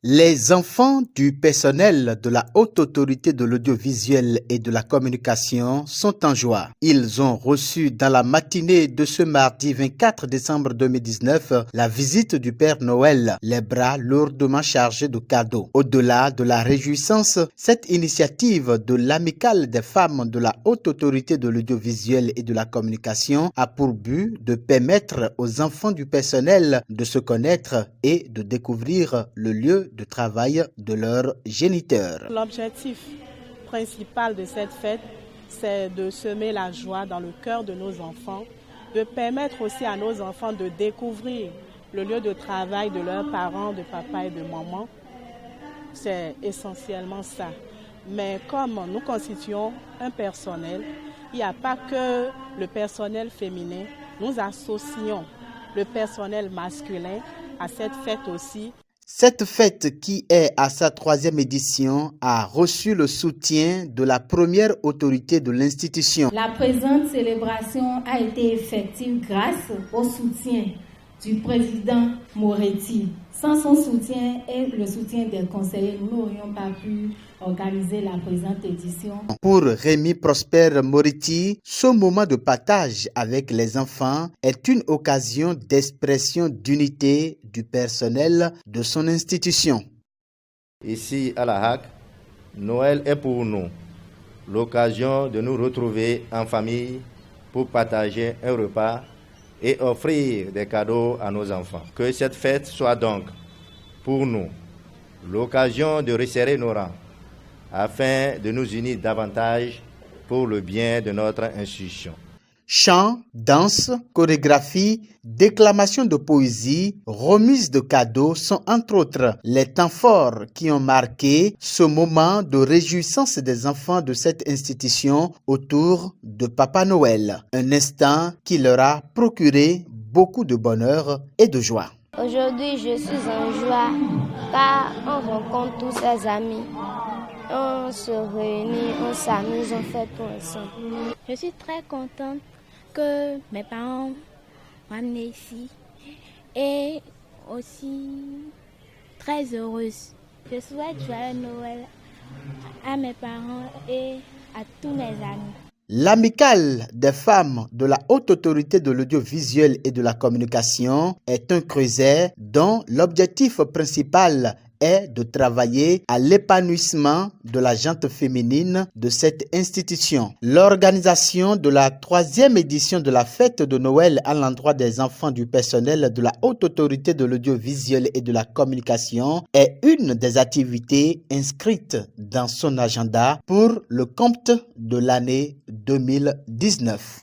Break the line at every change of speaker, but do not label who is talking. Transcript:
Les enfants du personnel de la Haute Autorité de l'Audiovisuel et de la Communication sont en joie. Ils ont reçu dans la matinée de ce mardi 24 décembre 2019 la visite du Père Noël, les bras lourdement chargés de cadeaux. Au-delà de la réjouissance, cette initiative de l'Amicale des femmes de la Haute Autorité de l'Audiovisuel et de la Communication a pour but de permettre aux enfants du personnel de se connaître et de découvrir le lieu de travail de leurs géniteurs.
L'objectif principal de cette fête, c'est de semer la joie dans le cœur de nos enfants, de permettre aussi à nos enfants de découvrir le lieu de travail de leurs parents, de papa et de maman. C'est essentiellement ça. Mais comme nous constituons un personnel, il n'y a pas que le personnel féminin, nous associons le personnel masculin à cette fête aussi.
Cette fête, qui est à sa 3e édition, a reçu le soutien de la première autorité de l'institution.
La présente célébration a été effective grâce au soutien du président Moretti. Sans son soutien et le soutien des conseillers, nous n'aurions pas pu organiser la présente édition.
Pour Rémi Prosper Moretti, ce moment de partage avec les enfants est une occasion d'expression d'unité du personnel de son institution.
Ici à la HAC, Noël est pour nous l'occasion de nous retrouver en famille pour partager un repas et offrir des cadeaux à nos enfants. Que cette fête soit donc pour nous l'occasion de resserrer nos rangs afin de nous unir davantage pour le bien de notre institution.
Chants, danse, chorégraphie, déclamation de poésie, remise de cadeaux sont entre autres les temps forts qui ont marqué ce moment de réjouissance des enfants de cette institution autour de Papa Noël. Un instant qui leur a procuré beaucoup de bonheur et de joie.
Aujourd'hui, je suis en joie car on rencontre tous ses amis. On se réunit, on s'amuse, on fait tout ensemble.
Je suis très contente que mes parents m'ont amenée ici et aussi très heureuse. Je souhaite joyeux Noël à mes parents et à tous mes amis.
L'Amicale des femmes de la Haute Autorité de l'Audiovisuel et de la Communication est un creuset dont l'objectif principal est de travailler à l'épanouissement de la gente féminine de cette institution. L'organisation de la 3e édition de la fête de Noël à l'endroit des enfants du personnel de la Haute Autorité de l'Audiovisuel et de la Communication est une des activités inscrites dans son agenda pour le compte de l'année 2019.